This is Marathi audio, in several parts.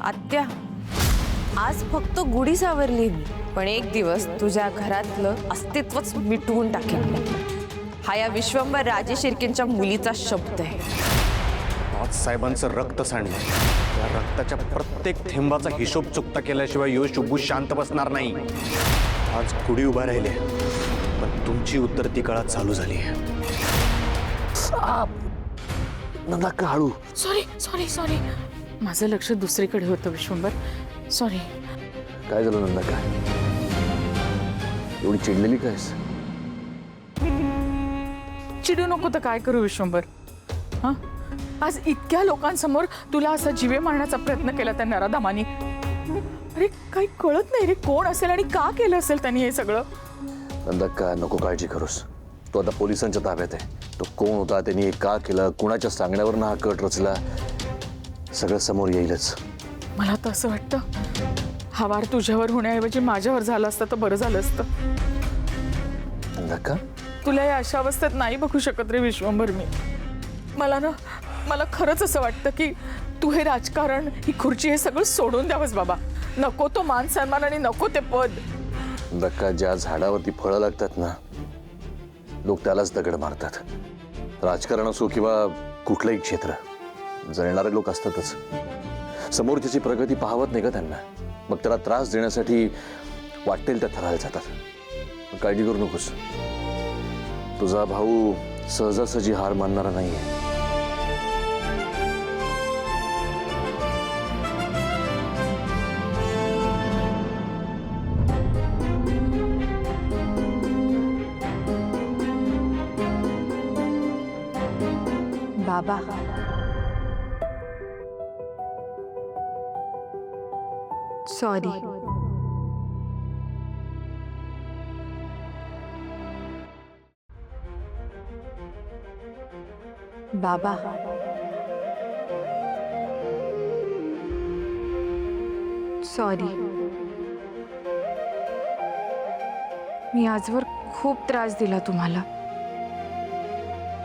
आत्या, आज फक्त गुढी सावरली मी, पण एक दिवस तुझ्या घरातलं अस्तित्वच मिटवून टाकेल. हा या विश्वंभर राजे शिर्केंच्या मुलीचा शब्द आहे. साहेबांचं रक्त सांडलं. या रक्ताच्या प्रत्येक थेंबाचा हिशोब चुकता केल्याशिवाय यो शुभू शांत बसणार नाही. आज गुढी उभा राहिले, पण तुमची उत्तरती काळात चालू झाली आहे. नका हळू. सॉरी सॉरी सॉरी, माझं लक्ष दुसरीकडे होतं विश्वंभर. सॉरी. काय झालं नंदा? काय एवढी चिडलेली कायस? चिडू नको तर काय करू विश्वंभर? हा, आज इतक्या लोकांसमोर तुला असा जीवे मारण्याचा प्रयत्न केला त्या नराधामानी. अरे काही कळत नाही रे, कोण असेल आणि का केलं असेल त्यांनी हे सगळं. नंदा का नको काळजी करूस. तो आता पोलिसांच्या ताब्यात आहे. तो कोण होता, त्यांनी का केलं, कुणाच्या सांगण्यावरनं हा कट रचला, सगळं समोर येईलच. मला तर असं वाटतं हा वार तुझ्यावर होण्याऐवजी माझ्यावर झाला असता तर बरं झालं असतं. नंदा का तुला या अशा अवस्थेत नाही बघू शकत रे विश्वंभर मी. मला खरंच असं वाटतं की तू हे राजकारण, ही खुर्ची, हे सगळं सोडून द्यावंस बाबा. नको तो मान सन्मान आणि नको ते पद. नंदा का ज्या झाडावरती फळं लागतात ना, लोक त्यालाच दगड मारतात. राजकारण असो किंवा कुठलंही क्षेत्र, जळणारे लोक असतातच. समोर त्याची प्रगती पाहवत नाही का त्यांना, मग त्याला त्रास देण्यासाठी वाटेल त्या थराला जातात. काळजी करू नकोस. तुझा भाऊ सहजासहजी हार मानणारा नाहीये. बाबा, सॉरी. बाबा, सॉरी. मी आजवर खूप त्रास दिला तुम्हाला.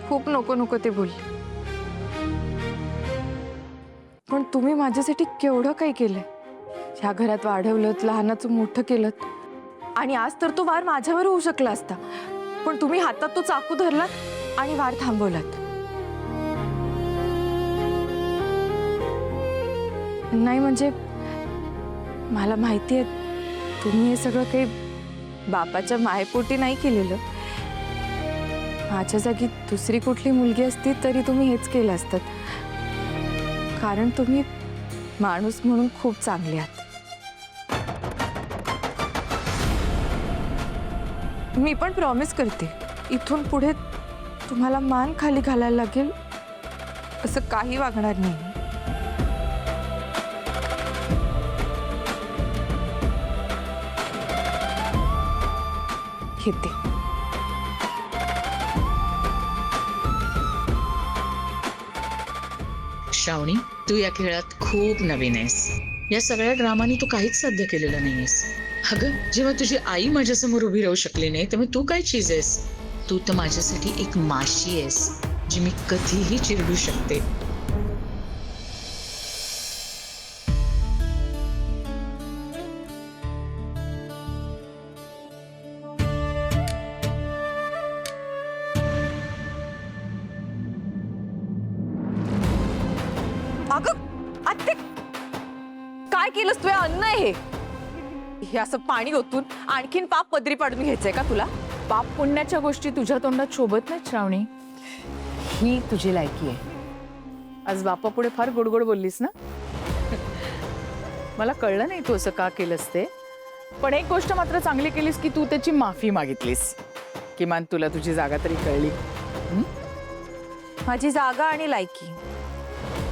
खूप नको नको ते बोलले, पण तुम्ही माझ्यासाठी केवढं काही केलंय. ह्या घरात वाढवलं, लहानाचं मोठं केलं, आणि आज तर तो वार माझ्यावर होऊ शकला असता, पण तुम्ही हातात तो चाकू धरलात आणि वार थांबवलात. नाही म्हणजे मला माहिती आहे तुम्ही हे सगळं काही बापाच्या मायपोटी नाही केलेलं. माझ्या जागी दुसरी कुठली मुलगी असती तरी तुम्ही हेच केलं असतं, कारण तुम्ही माणूस म्हणून खूप चांगले आहात. मी पण प्रॉमिस करते, इथून पुढे तुम्हाला मान खाली घालायला लागेल असं काही वागणार नाही. येते. श्रावणी, तू या खेळात खूप नवीन आहेस. या सगळ्या ड्रामानी तू काहीच साध्य केलेलं नाहीयेस. अगं, जेव्हा तुझी आई माझ्यासमोर उभी राहू शकली नाही तेव्हा तू काय चीज आहेस? तू तर माझ्यासाठी एक माशी आहेस जी मी कधीही चिरडू शकते. अगं आत्ते, काय केलंस तू? अन्न आहे हे असं पाणी ओतून आणखीन पाप पदरी पाडून घ्यायचंय का तुला? पाप पुण्याच्या गोष्टी तुझ्या तोंडात शोभत नाहीत श्रावणी. ही तुझी लायकी आहे. आज बापापुढे फार गोडगोड बोललीस ना. मला कळलं नाही तू असं का केलंस ते, पण एक गोष्ट मात्र चांगली केलीस की तू त्याची माफी मागितलीस. किमान तुला तुझी जागा तरी कळली. माझी जागा आणि लायकी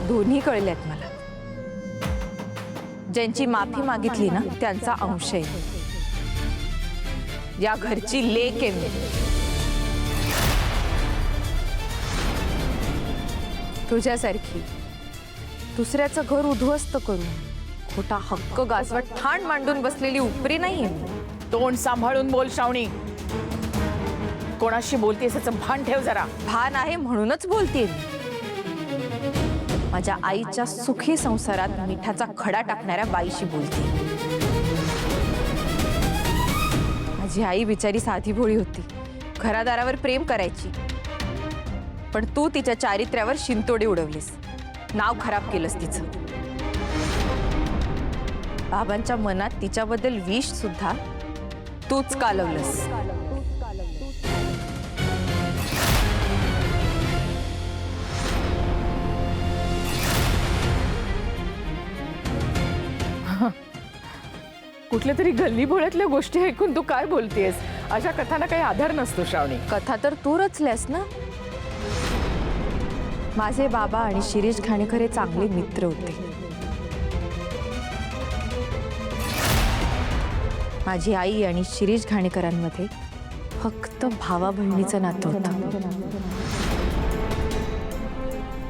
दोन्ही कळल्यात मला. ज्यांची माफी मागितली ना त्यांचा अंश आहे. या घरची लेक आहे मी. तुझ्यासारखी दुसऱ्याचं घर उद्ध्वस्त करून खोटा हक्क गाजवत ठाण मांडून बसलेली उपरी नाहीये मी. तोंड सांभाळून बोल श्रावणी. कोणाशी बोलतेस याचं भान ठेव जरा. भान आहे म्हणूनच बोलतेय मी. माझ्या आईच्या सुखी संसारात मिठाचा खडा टाकणाऱ्या बाईशी बोलते. माझी आई बिचारी साधी भोळी होती, घरादारावर प्रेम करायची, पण तू तिच्या चारित्र्यावर शिंतोडे उडवलीस, नाव खराब केलंस तिचं. बाबांच्या मनात तिच्याबद्दल विष सुद्धा तूच कालवलंस. कुठल्या तरी गल्ली भोळ्यातल्या गोष्टी ऐकून तू काय बोलतेस? अशा कथांना काही आधार नसतो श्रावणी. कथा तर तू रचल्यास ना. माझे बाबा आणि शिरीष घाणेकर हे चांगले मित्र होते. माझी आई आणि शिरीष घाणेकरांमध्ये फक्त भावा बहिणीचं नातं होतं,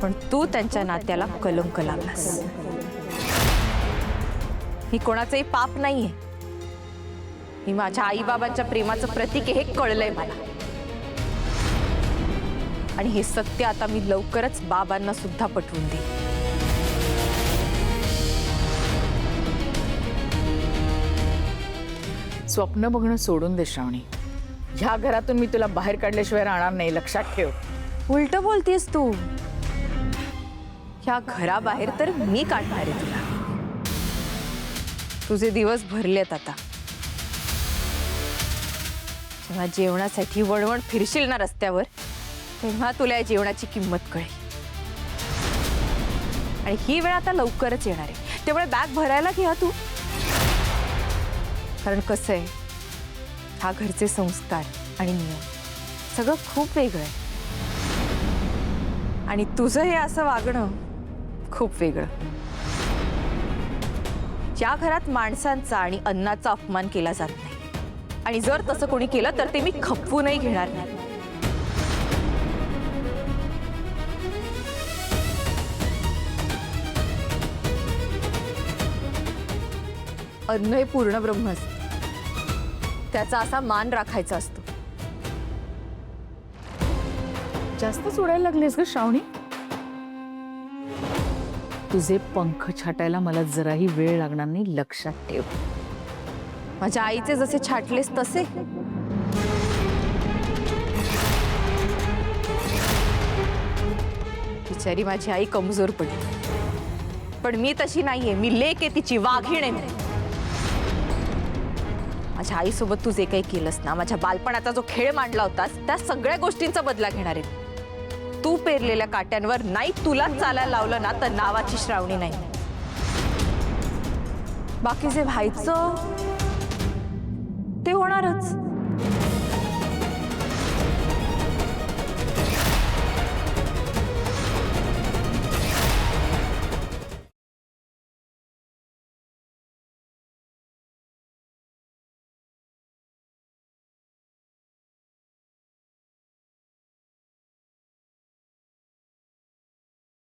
पण तू त्यांच्या नात्याला कलंक लावलास. ही कोणाचंही पाप नाहीये, ही माझ्या आई बाबांच्या प्रेमाचं प्रतीक आहे, हे कळलंय मला. आणि हे सत्य आता मी लवकरच बाबांना सुद्धा पटवून दे. स्वप्न बघणं सोडून दे श्रावणी. ह्या घरातून मी तुला बाहेर काढल्याशिवाय राहणार नाही, लक्षात ठेव. उलट बोलतेस तू. ह्या घराबाहेर तर मी काढणार आहे तुला. तुझे दिवस भरलेत आता. जेव्हा जेवणासाठी वळवण फिरशील ना रस्त्यावर, तेव्हा तुला या जेवणाची किंमत कळेल. आणि ही वेळ आता लवकरच येणार आहे, त्यामुळे बॅग भरायला घ्या तू. कारण कसं आहे, हा घरचे संस्कार आणि नियम सगळं खूप वेगळं आहे, आणि तुझं हे असं वागणं खूप वेगळं. ज्या घरात माणसांचा आणि अन्नाचा अपमान केला जात नाही, आणि जर तसं कोणी केलं तर ते मी खपवूनही घेणार नाही. अन्न हे पूर्ण ब्रह्म असतं, त्याचा असा मान राखायचा असतो. जास्तच उडायला लागलीस ग श्रावणी. तुझे पंख छाटायला मला जराही वेळ लागणार नाही, लक्षात ठेव. माझ्या आईचे जसे छाटलेस तसे. बिचारी माझी आई कमजोर पडली, पण मी तशी नाहीये. मी लेक आहे तिची, वाघीण आहे मी. माझ्या आईसोबत तू जे काही केलंस ना, माझ्या बालपणाचा जो खेळ मांडला होतास, त्या सगळ्या गोष्टींचा बदला घेणार आहे. तू पेरलेल्या काट्यांवर नाही तुलाच चालायला लावलं ना, तर नावाची श्रावणी नाही. बाकी जे व्हायचं ते होणारच.